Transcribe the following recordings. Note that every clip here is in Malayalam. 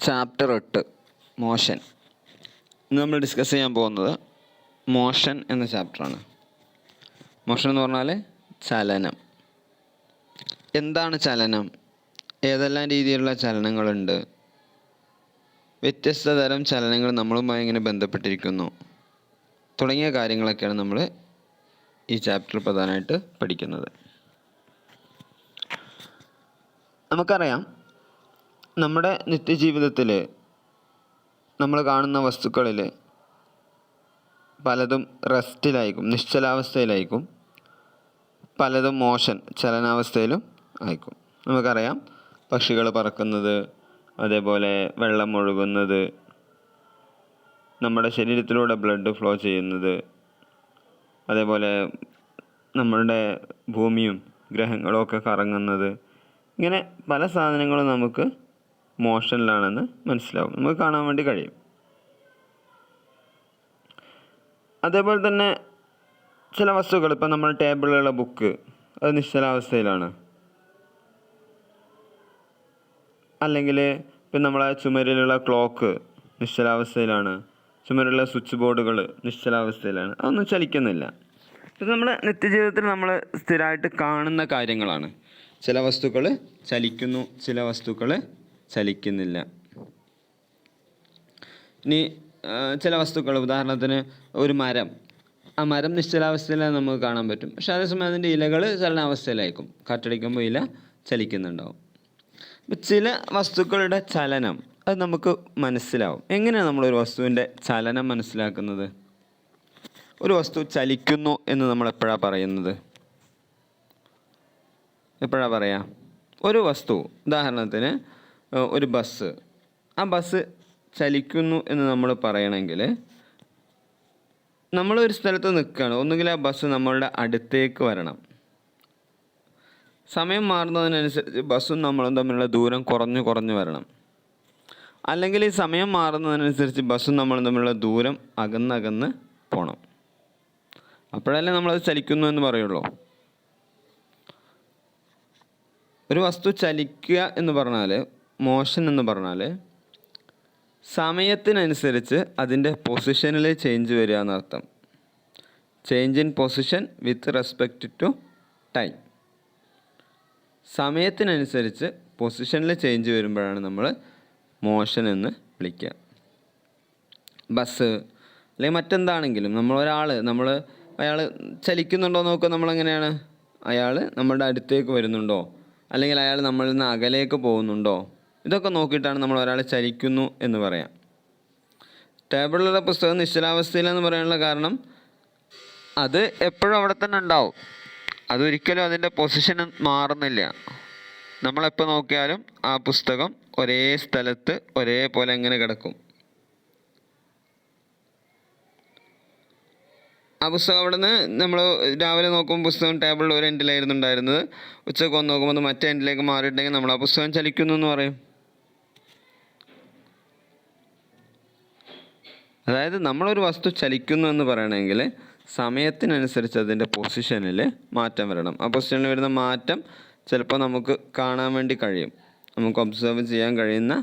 Chapter 8 motion. ഇന്ന് നമ്മൾ ഡിസ്കസ് ചെയ്യാൻ പോകുന്നത് മോഷൻ എന്ന ചാപ്റ്ററാണ്. മോഷൻ എന്ന് പറഞ്ഞാൽ ചലനം. എന്താണ് ചലനം? ഏതെല്ലാം രീതിയിലുള്ള ചലനങ്ങളുണ്ട്? വ്യത്യസ്ത തരം ചലനങ്ങൾ നമ്മളുമായി എങ്ങനെ ബന്ധപ്പെട്ടിരിക്കുന്നു തുടങ്ങിയ കാര്യങ്ങളൊക്കെയാണ് നമ്മൾ ഈ ചാപ്റ്ററിൽ പ്രധാനമായിട്ട് പഠിക്കുന്നത്. നമുക്കറിയാം, നമ്മുടെ നിത്യജീവിതത്തിൽ നമ്മൾ കാണുന്ന വസ്തുക്കളിൽ പലതും റെസ്റ്റിലായിരിക്കും, നിശ്ചലാവസ്ഥയിലായിരിക്കും. പലതും മോഷൻ, ചലനാവസ്ഥയിലും ആയിരിക്കും. നമുക്കറിയാം, പക്ഷികൾ പറക്കുന്നത്, അതേപോലെ വെള്ളം ഒഴുകുന്നത്, നമ്മുടെ ശരീരത്തിലൂടെ ബ്ലഡ് ഫ്ലോ ചെയ്യുന്നത്, അതേപോലെ നമ്മളുടെ ഭൂമിയും ഗ്രഹങ്ങളും ഒക്കെ കറങ്ങുന്നത്, ഇങ്ങനെ പല സാധനങ്ങളും നമുക്ക് മോഷനിലാണെന്ന് മനസ്സിലാവും, നമുക്ക് കാണാൻ വേണ്ടി കഴിയും. അതേപോലെ തന്നെ ചില വസ്തുക്കൾ, ഇപ്പം നമ്മൾ ടേബിളിലുള്ള ബുക്ക്, അത് നിശ്ചലാവസ്ഥയിലാണ്. അല്ലെങ്കിൽ ഇപ്പം നമ്മളെ ചുമരിലുള്ള ക്ലോക്ക് നിശ്ചലാവസ്ഥയിലാണ്. ചുമരിലുള്ള സ്വിച്ച് ബോർഡുകൾ നിശ്ചലാവസ്ഥയിലാണ്, അതൊന്നും ചലിക്കുന്നില്ല. ഇത് നമ്മുടെ നിത്യജീവിതത്തിൽ നമ്മൾ സ്ഥിരമായിട്ട് കാണുന്ന കാര്യങ്ങളാണ്. ചില വസ്തുക്കൾ ചലിക്കുന്നു, ചില വസ്തുക്കൾ ചലിക്കുന്നില്ല. ഇനി ചില വസ്തുക്കൾ, ഉദാഹരണത്തിന് ഒരു മരം, ആ മരം നിശ്ചലാവസ്ഥയിലാണ് നമുക്ക് കാണാൻ പറ്റും. പക്ഷേ അതേസമയം അതിൻ്റെ ഇലകൾ ചലനാവസ്ഥയിലായിരിക്കും. കാറ്റടിക്കുമ്പോൾ ഇല ചലിക്കുന്നുണ്ടാവും. അപ്പം ചില വസ്തുക്കളുടെ ചലനം അത് നമുക്ക് മനസ്സിലാവും. എങ്ങനെയാണ് നമ്മളൊരു വസ്തുവിൻ്റെ ചലനം മനസ്സിലാക്കുന്നത്? ഒരു വസ്തു ചലിക്കുന്നു എന്ന് നമ്മൾ എപ്പോഴാണ് പറയുന്നത്? എപ്പോഴാണ് പറയാം? ഒരു വസ്തു, ഉദാഹരണത്തിന് ഒരു ബസ്, ആ ബസ് ചലിക്കുന്നു എന്ന് നമ്മൾ പറയണമെങ്കിൽ നമ്മളൊരു സ്ഥലത്ത് നിൽക്കുകയാണ്. ഒന്നുകിൽ ആ ബസ് നമ്മളുടെ അടുത്തേക്ക് വരണം. സമയം മാറുന്നതിനനുസരിച്ച് ബസ്സും നമ്മളും തമ്മിലുള്ള ദൂരം കുറഞ്ഞു വരണം. അല്ലെങ്കിൽ ഈ സമയം മാറുന്നതിനനുസരിച്ച് ബസ്സും നമ്മളും തമ്മിലുള്ള ദൂരം അകന്നകന്ന് പോകണം. അപ്പോഴല്ലേ നമ്മളത് ചലിക്കുന്നു എന്ന് പറയുള്ളൂ. ഒരു വസ്തു ചലിക്കുക എന്ന് പറഞ്ഞാൽ, മോഷൻ എന്ന് പറഞ്ഞാൽ, സമയത്തിനനുസരിച്ച് അതിൻ്റെ പൊസിഷനിൽ ചേഞ്ച് വരിക എന്നർത്ഥം. Change in position with respect to time. സമയത്തിനനുസരിച്ച് പൊസിഷനിൽ ചേഞ്ച് വരുമ്പോഴാണ് നമ്മൾ മോഷൻ എന്ന് വിളിക്കുക. ബസ് അല്ലെങ്കിൽ മറ്റെന്താണെങ്കിലും, അയാൾ ചലിക്കുന്നുണ്ടോ നോക്കുക. നമ്മളെങ്ങനെയാണ്? അയാൾ നമ്മളുടെ അടുത്തേക്ക് വരുന്നുണ്ടോ, അല്ലെങ്കിൽ അയാൾ നമ്മളിൽ നിന്ന് അകലേക്ക് പോകുന്നുണ്ടോ, ഇതൊക്കെ നോക്കിയിട്ടാണ് നമ്മൾ ഒരാൾ ചലിക്കുന്നു എന്ന് പറയാം. ടേബിളിലുള്ള പുസ്തകം നിശ്ചലാവസ്ഥയിലെന്ന് പറയാനുള്ള കാരണം, അത് എപ്പോഴും അവിടെ തന്നെ ഉണ്ടാവും. അതൊരിക്കലും അതിൻ്റെ പൊസിഷൻ മാറുന്നില്ല. നമ്മളെപ്പോൾ നോക്കിയാലും ആ പുസ്തകം ഒരേ സ്ഥലത്ത് ഒരേപോലെ എങ്ങനെ കിടക്കും. ആ പുസ്തകം അവിടെ നിന്ന് നമ്മൾ രാവിലെ നോക്കുമ്പോൾ പുസ്തകം ടേബിളിൽ ഒരു എൻഡിലായിരുന്നു ഉണ്ടായിരുന്നത്. ഉച്ചയ്ക്ക് വന്ന് നോക്കുമ്പോൾ അത് മറ്റേ എൻഡിലേക്ക് മാറിയിട്ടുണ്ടെങ്കിൽ നമ്മൾ ആ പുസ്തകം ചലിക്കുന്നു എന്ന് പറയും. അതായത് നമ്മളൊരു വസ്തു ചലിക്കുന്നു എന്ന് പറയണമെങ്കിൽ സമയത്തിനനുസരിച്ച് അതിൻ്റെ പൊസിഷനിൽ മാറ്റം വരണം. ആ പൊസിഷനിൽ വരുന്ന മാറ്റം ചിലപ്പോൾ നമുക്ക് കാണാൻ വേണ്ടി കഴിയും. നമുക്ക് ഒബ്സർവ് ചെയ്യാൻ കഴിയുന്ന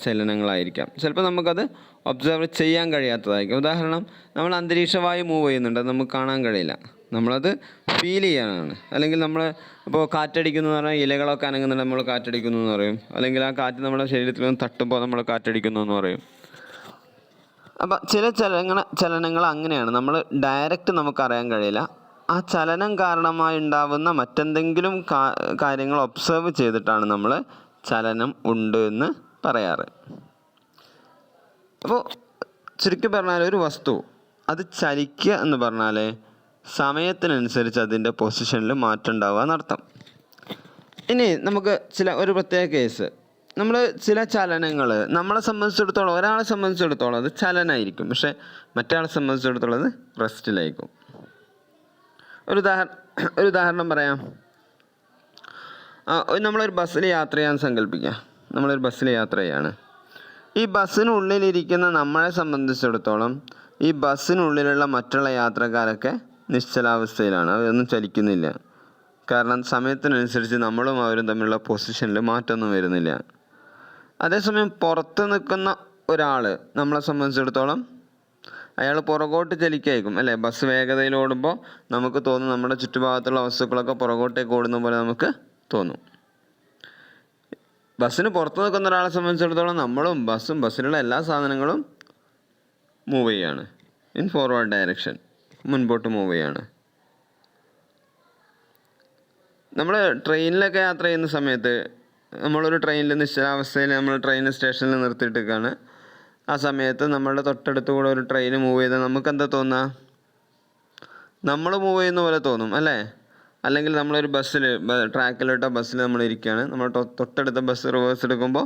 ചലനങ്ങളായിരിക്കാം. ചിലപ്പോൾ നമുക്കത് ഒബ്സർവ് ചെയ്യാൻ കഴിയാത്തതായിരിക്കും. ഉദാഹരണം, നമ്മൾ അന്തരീക്ഷവായു മൂവ് ചെയ്യുന്നുണ്ട്, അത് നമുക്ക് കാണാൻ കഴിയില്ല. നമ്മളത് ഫീൽ ചെയ്യാനാണ്. അല്ലെങ്കിൽ നമ്മൾ ഇപ്പോൾ കാറ്റടിക്കുന്നു എന്ന് പറഞ്ഞാൽ ഇലകളൊക്കെ അനങ്ങുന്നുണ്ട്, നമ്മൾ കാറ്റടിക്കുന്നു എന്ന് പറയും. അല്ലെങ്കിൽ ആ കാറ്റ് നമ്മുടെ ശരീരത്തിൽ നിന്ന് തട്ടുമ്പോൾ നമ്മൾ കാറ്റടിക്കുന്നു എന്ന് പറയും. അപ്പം ചില ചലനങ്ങൾ അങ്ങനെയാണ്, നമ്മൾ ഡയറക്റ്റ് നമുക്കറിയാൻ കഴിയില്ല. ആ ചലനം കാരണമായി ഉണ്ടാവുന്ന മറ്റെന്തെങ്കിലും കാര്യങ്ങൾ ഒബ്സർവ് ചെയ്തിട്ടാണ് നമ്മൾ ചലനം ഉണ്ട് എന്ന് പറയാറ്. അപ്പോൾ ചുരുക്കി പറഞ്ഞാൽ, ഒരു വസ്തു അത് ചലിക്കുക എന്ന് പറഞ്ഞാൽ സമയത്തിനനുസരിച്ച് അതിൻ്റെ പൊസിഷനിൽ മാറ്റം ഉണ്ടാവുക എന്നർത്ഥം. ഇനി നമുക്ക് ഒരു പ്രത്യേക കേസ്, നമ്മൾ ചില ചലനങ്ങൾ നമ്മളെ സംബന്ധിച്ചിടത്തോളം, ഒരാളെ സംബന്ധിച്ചിടത്തോളം അത് ചലനമായിരിക്കും, പക്ഷേ മറ്റൊരാളെ സംബന്ധിച്ചിടത്തോളം അത് റെസ്റ്റിലായിരിക്കും. ഒരു ഉദാഹരണം പറയാം. നമ്മളൊരു ബസ്സിൽ യാത്ര ചെയ്യാൻ സങ്കല്പിക്കുക. നമ്മളൊരു ബസ്സിൽ യാത്ര ചെയ്യാണ്. ഈ ബസ്സിനുള്ളിലിരിക്കുന്ന നമ്മളെ സംബന്ധിച്ചിടത്തോളം ഈ ബസ്സിനുള്ളിലുള്ള മറ്റുള്ള യാത്രക്കാരൊക്കെ നിശ്ചലാവസ്ഥയിലാണ്, അവരൊന്നും ചലിക്കുന്നില്ല. കാരണം സമയത്തിനനുസരിച്ച് നമ്മളും അവരും തമ്മിലുള്ള പൊസിഷനിൽ മാറ്റമൊന്നും വരുന്നില്ല. അതേസമയം പുറത്ത് നിൽക്കുന്ന ഒരാൾ നമ്മളെ സംബന്ധിച്ചിടത്തോളം അയാൾ പുറകോട്ട് ചലിക്കായിരിക്കും അല്ലേ. ബസ് വേഗതയിൽ ഓടുമ്പോൾ നമുക്ക് തോന്നും നമ്മുടെ ചുറ്റുഭാഗത്തുള്ള വസ്തുക്കളൊക്കെ പുറകോട്ടേക്ക് ഓടുന്ന പോലെ നമുക്ക് തോന്നും. ബസ്സിന് പുറത്ത് നിൽക്കുന്ന ഒരാളെ സംബന്ധിച്ചിടത്തോളം നമ്മളും ബസ്സും ബസ്സിലുള്ള എല്ലാ സാധനങ്ങളും മൂവ് ചെയ്യാണ്, ഇൻ ഫോർവേഡ് ഡയറക്ഷൻ, മുൻപോട്ട് മൂവ് ചെയ്യാണ്. നമ്മൾ ട്രെയിനിലൊക്കെ യാത്ര ചെയ്യുന്ന സമയത്ത് നമ്മളൊരു ട്രെയിനിൽ നിശ്ചലാവസ്ഥയിൽ നമ്മൾ ട്രെയിൻ സ്റ്റേഷനിൽ നിർത്തിയിട്ടേക്കാണ്. ആ സമയത്ത് നമ്മളുടെ തൊട്ടടുത്ത് കൂടെ ഒരു ട്രെയിൻ മൂവ് ചെയ്താൽ നമുക്ക് എന്താ തോന്നുക? നമ്മൾ മൂവ് ചെയ്യുന്ന പോലെ തോന്നും അല്ലേ. അല്ലെങ്കിൽ നമ്മളൊരു ബസ്സിൽ ട്രാക്കിലിട്ട ബസ്സിൽ നമ്മൾ ഇരിക്കുകയാണ്, നമ്മൾ തൊട്ടടുത്ത ബസ് റിവേഴ്സ് എടുക്കുമ്പോൾ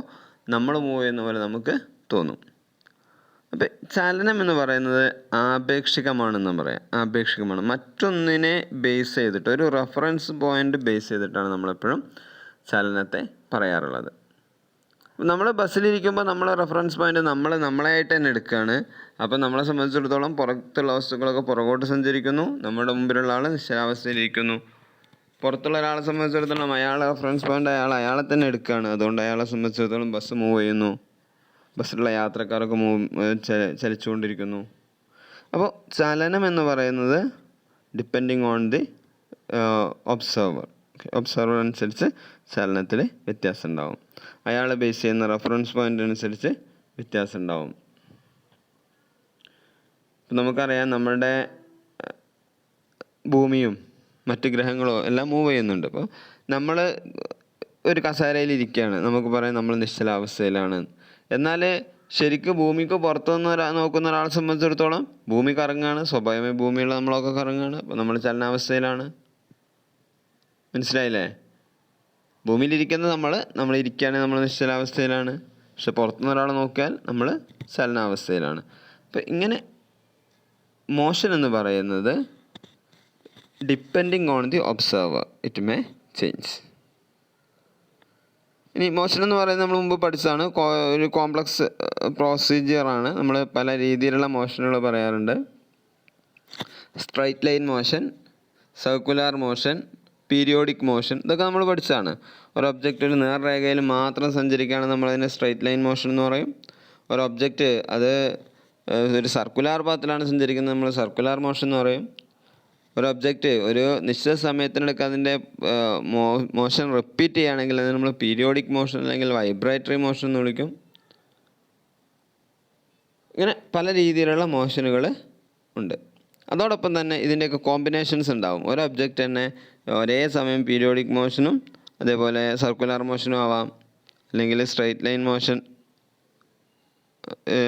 നമ്മൾ മൂവ് ചെയ്യുന്ന പോലെ നമുക്ക് തോന്നും. അപ്പം ചലനം എന്ന് പറയുന്നത് ആപേക്ഷികമാണെന്ന് പറയാം. ആപേക്ഷികമാണ്, മറ്റൊന്നിനെ ബേസ് ചെയ്തിട്ട്, ഒരു റെഫറൻസ് പോയിൻ്റ് ബേസ് ചെയ്തിട്ടാണ് നമ്മളെപ്പോഴും ചലനത്തെ പറയാറുള്ളത്. നമ്മൾ ബസ്സിലിരിക്കുമ്പോൾ നമ്മളെ റെഫറൻസ് പോയിൻ്റ് നമ്മളായിട്ട് തന്നെ എടുക്കുകയാണ്. അപ്പം നമ്മളെ സംബന്ധിച്ചിടത്തോളം പുറത്തുള്ള വസ്തുക്കളൊക്കെ പുറകോട്ട് സഞ്ചരിക്കുന്നു, നമ്മുടെ മുമ്പിലുള്ള ആൾ നിശ്ചലാവസ്ഥയിലിരിക്കുന്നു. പുറത്തുള്ള ഒരാളെ സംബന്ധിച്ചിടത്തോളം അയാളെ റെഫറൻസ് പോയിൻ്റ് അയാളെ തന്നെ എടുക്കുകയാണ്. അതുകൊണ്ട് അയാളെ സംബന്ധിച്ചിടത്തോളം ബസ് മൂവ് ചെയ്യുന്നു, ബസ്സിലുള്ള യാത്രക്കാരൊക്കെ ചലിച്ചുകൊണ്ടിരിക്കുന്നു. അപ്പോൾ ചലനം എന്ന് പറയുന്നത് ഡിപ്പെൻഡിങ് ഓൺ ദി ഒബ്സർവർ അനുസരിച്ച് ചലനത്തിൽ വ്യത്യാസം ഉണ്ടാവും. അയാൾ ബേസ് ചെയ്യുന്ന റെഫറൻസ് പോയിൻ്റ് അനുസരിച്ച് വ്യത്യാസം ഉണ്ടാവും. ഇപ്പം നമുക്കറിയാം നമ്മളുടെ ഭൂമിയും മറ്റ് ഗ്രഹങ്ങളോ എല്ലാം മൂവ് ചെയ്യുന്നുണ്ട്. അപ്പോൾ നമ്മൾ ഒരു കസേരയിൽ ഇരിക്കുകയാണ്, നമുക്ക് പറയാം നമ്മൾ നിശ്ചലാവസ്ഥയിലാണ്. എന്നാൽ ശരിക്കും ഭൂമിക്ക് പുറത്തുനിന്ന് നോക്കുന്ന ഒരാളെ സംബന്ധിച്ചിടത്തോളം ഭൂമി കറങ്ങുകയാണ്, സ്വാഭാവികമായി ഭൂമിയുള്ള നമ്മളൊക്കെ കറങ്ങുകയാണ്. അപ്പോൾ നമ്മൾ ചലനാവസ്ഥയിലാണ്. മനസ്സിലായില്ലേ? ഭൂമിയിലിരിക്കുന്ന നമ്മൾ ഇരിക്കുകയാണെങ്കിൽ നമ്മൾ നിശ്ചലാവസ്ഥയിലാണ്, പക്ഷെ പുറത്തുനിന്ന് ഒരാളെ നോക്കിയാൽ നമ്മൾ ചലനാവസ്ഥയിലാണ്. അപ്പം ഇങ്ങനെ മോഷൻ എന്ന് പറയുന്നത് depending on the observer it may change. ഇനി മോഷൻ എന്ന് പറയുന്നത് നമ്മൾ മുമ്പ് പഠിച്ചതാണ്, ഒരു കോംപ്ലക്സ് പ്രൊസീജിയറാണ്. നമ്മൾ പല രീതിയിലുള്ള മോഷനുകൾ പറയാറുണ്ട്. Straight line motion, circular motion, periodic motion, ഇതൊക്കെ നമ്മൾ പഠിച്ചതാണ്. ഒരു ഒബ്ജക്റ്റ് ഒരു നേർരേഖയിൽ മാത്രം സഞ്ചരിക്കുകയാണെങ്കിൽ നമ്മളതിനെ സ്ട്രൈറ്റ് ലൈൻ മോഷൻ എന്ന് പറയും. ഒരു ഒബ്ജക്റ്റ് അത് ഒരു സർക്കുലാർ പാത്തിലാണ് സഞ്ചരിക്കുന്നത്, നമ്മൾ സർക്കുലാർ മോഷൻ എന്ന് പറയും. ഒരു ഒബ്ജക്റ്റ് ഒരു നിശ്ചിത സമയത്തിനിടയ്ക്ക് അതിൻ്റെ മോഷൻ റിപ്പീറ്റ് ചെയ്യുകയാണെങ്കിൽ അതിന് നമ്മൾ പീരിയോഡിക് മോഷൻ അല്ലെങ്കിൽ വൈബ്രേറ്ററി മോഷൻ എന്ന് വിളിക്കും. ഇങ്ങനെ പല രീതിയിലുള്ള മോഷനുകൾ ഉണ്ട്. അതോടൊപ്പം തന്നെ ഇതിൻ്റെയൊക്കെ കോമ്പിനേഷൻസ് ഉണ്ടാവും. ഒരു ഒബ്ജക്റ്റ് തന്നെ ഒരേ സമയം പീരിയോഡിക് മോഷനും അതേപോലെ സർക്കുലർ മോഷനും ആവാം, അല്ലെങ്കിൽ സ്ട്രൈറ്റ് ലൈൻ മോഷൻ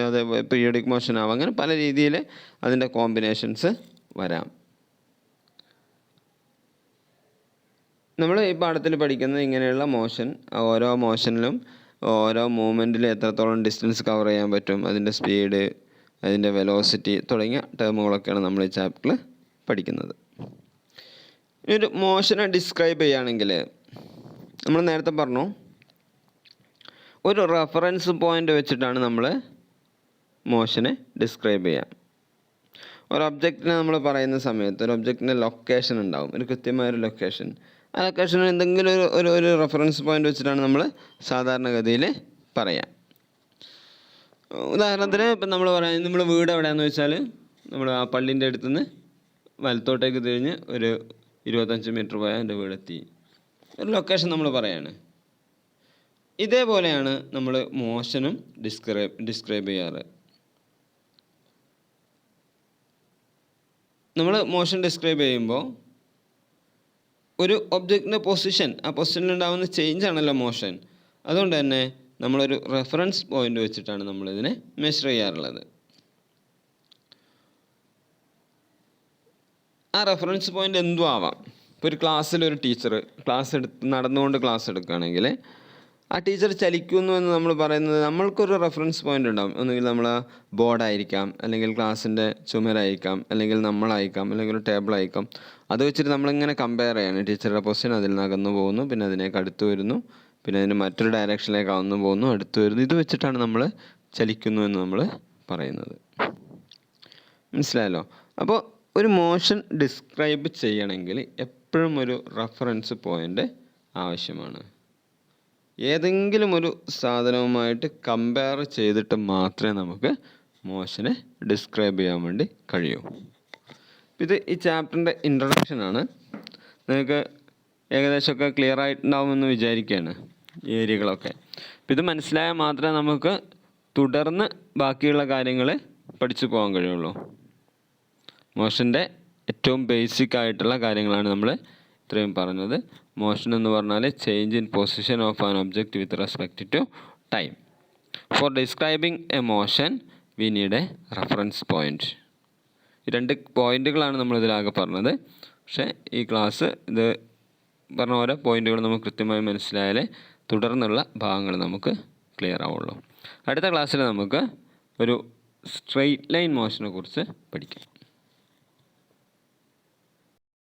അതേപോലെ പീരിയോഡിക് മോഷൻ ആവാം. അങ്ങനെ പല രീതിയിൽ അതിൻ്റെ കോമ്പിനേഷൻസ് വരാം. നമ്മൾ ഈ പാഠത്തിൽ പഠിക്കുന്നത് ഇങ്ങനെയുള്ള മോഷൻ, ഓരോ മോഷനിലും ഓരോ മൂവ്മെൻറ്റിലും എത്രത്തോളം ഡിസ്റ്റൻസ് കവർ ചെയ്യാൻ പറ്റും, അതിൻ്റെ സ്പീഡ്, അതിൻ്റെ വെലോസിറ്റി തുടങ്ങിയ ടേമുകളൊക്കെയാണ് നമ്മൾ ഈ ചാപ്റ്ററിൽ പഠിക്കുന്നത്. ഇനി ഒരു മോഷനെ ഡിസ്ക്രൈബ് ചെയ്യുകയാണെങ്കിൽ നമ്മൾ നേരത്തെ പറഞ്ഞു ഒരു റെഫറൻസ് പോയിൻ്റ് വെച്ചിട്ടാണ് നമ്മൾ മോഷനെ ഡിസ്ക്രൈബ് ചെയ്യുക. ഒരു ഒബ്ജക്റ്റിനെ നമ്മൾ പറയുന്ന സമയത്ത് ഒരു ഒബ്ജക്റ്റിൻ്റെ ലൊക്കേഷൻ ഉണ്ടാവും, ഒരു കൃത്യമായൊരു ലൊക്കേഷൻ. ആ ലൊക്കേഷന് എന്തെങ്കിലും ഒരു റെഫറൻസ് പോയിൻ്റ് വെച്ചിട്ടാണ് നമ്മൾ സാധാരണഗതിയിൽ പറയാം. ഉദാഹരണത്തിന് ഇപ്പം നമ്മൾ പറയാം, നമ്മൾ വീട് എവിടെയാണെന്ന് വെച്ചാൽ നമ്മൾ ആ പള്ളീൻ്റെ അടുത്തുനിന്ന് വലത്തോട്ടേക്ക് തിരിഞ്ഞ് ഒരു 25 മീറ്റർ പോയാൽ എൻ്റെ വീടെത്തി. ഒരു ലൊക്കേഷൻ നമ്മൾ പറയാണ്. ഇതേപോലെയാണ് നമ്മൾ മോഷനും ഡിസ്ക്രൈബ് ചെയ്യാറ്. നമ്മൾ മോഷൻ ഡിസ്ക്രൈബ് ചെയ്യുമ്പോൾ ഒരു ഒബ്ജക്റ്റിൻ്റെ പൊസിഷൻ, ആ പൊസിഷനിലുണ്ടാകുന്ന ചേഞ്ച് ആണല്ലോ മോഷൻ. അതുകൊണ്ട് തന്നെ നമ്മളൊരു റെഫറൻസ് പോയിൻ്റ് വെച്ചിട്ടാണ് നമ്മളിതിനെ മെഷർ ചെയ്യാറുള്ളത്. ആ റെഫറൻസ് പോയിൻ്റ് എന്തും ആവാം. ഇപ്പോൾ ഒരു ക്ലാസ്സിലൊരു ടീച്ചർ നടന്നുകൊണ്ട് ക്ലാസ് എടുക്കുകയാണെങ്കിൽ ആ ടീച്ചർ ചലിക്കുന്നു എന്ന് നമ്മൾ പറയുന്നത് നമ്മൾക്കൊരു റെഫറൻസ് പോയിൻ്റ് ഉണ്ടാകും. ഒന്നുകിൽ നമ്മൾ ബോർഡായിരിക്കാം, അല്ലെങ്കിൽ ക്ലാസ്സിൻ്റെ ചുമരായിരിക്കാം, അല്ലെങ്കിൽ നമ്മളായിരിക്കാം, അല്ലെങ്കിൽ ഒരു ടേബിളായിരിക്കാം. അത് വെച്ചിട്ട് നമ്മളിങ്ങനെ കമ്പയർ ചെയ്യാണ്. ടീച്ചറുടെ പൊസിഷൻ അതിൽ നിന്ന് അകന്നു പോകുന്നു, പിന്നെ അതിനേക്ക് അടുത്ത് വരുന്നു, പിന്നെ അതിന് മറ്റൊരു ഡയറക്ഷനിലേക്ക് അകന്നു പോകുന്നു, അടുത്ത് വരുന്നു. ഇത് വെച്ചിട്ടാണ് നമ്മൾ ചലിക്കുന്നു എന്ന് നമ്മൾ പറയുന്നത്. മനസ്സിലായല്ലോ? അപ്പോൾ ഒരു മോഷൻ ഡിസ്ക്രൈബ് ചെയ്യണമെങ്കിൽ എപ്പോഴും ഒരു റെഫറൻസ് പോയിൻ്റ് ആവശ്യമാണ്. ഏതെങ്കിലും ഒരു സാധനവുമായിട്ട് കമ്പയർ ചെയ്തിട്ട് മാത്രമേ നമുക്ക് മോഷനെ ഡിസ്ക്രൈബ് ചെയ്യാൻ വേണ്ടി കഴിയൂ. ഇത് ഈ ചാപ്റ്ററിൻ്റെ ഇൻട്രൊഡക്ഷനാണ്. നിങ്ങൾക്ക് ഏകദേശമൊക്കെ ക്ലിയർ ആയിട്ടുണ്ടാവുമെന്ന് വിചാരിക്കുകയാണ് ഈ ഏരിയകളൊക്കെ. അപ്പോൾ ഇത് മനസ്സിലായാൽ മാത്രമേ നമുക്ക് തുടർന്ന് ബാക്കിയുള്ള കാര്യങ്ങൾ പഠിച്ചു പോകാൻ കഴിയുള്ളൂ. മോഷൻ്റെ ഏറ്റവും ബേസിക് ആയിട്ടുള്ള കാര്യങ്ങളാണ് നമ്മൾ ഇത്രയും പറഞ്ഞത്. മോഷൻ എന്ന് പറഞ്ഞാൽ change in position of an object with respect to time. For describing a motion we need a reference point. ഈ 2 പോയിൻറ്റുകളാണ് നമ്മളിതിലാകെ പറഞ്ഞത്. പക്ഷേ ഈ ക്ലാസ് ഇത് പറഞ്ഞ ഓരോ പോയിൻറ്റുകൾ നമുക്ക് കൃത്യമായി മനസ്സിലായാലേ തുടർന്നുള്ള ഭാഗങ്ങൾ നമുക്ക് ക്ലിയർ ആവുള്ളൂ. അടുത്ത ക്ലാസ്സിൽ നമുക്ക് ഒരു സ്ട്രെയിറ്റ് ലൈൻ മോഷനെ കുറിച്ച് പഠിക്കാം.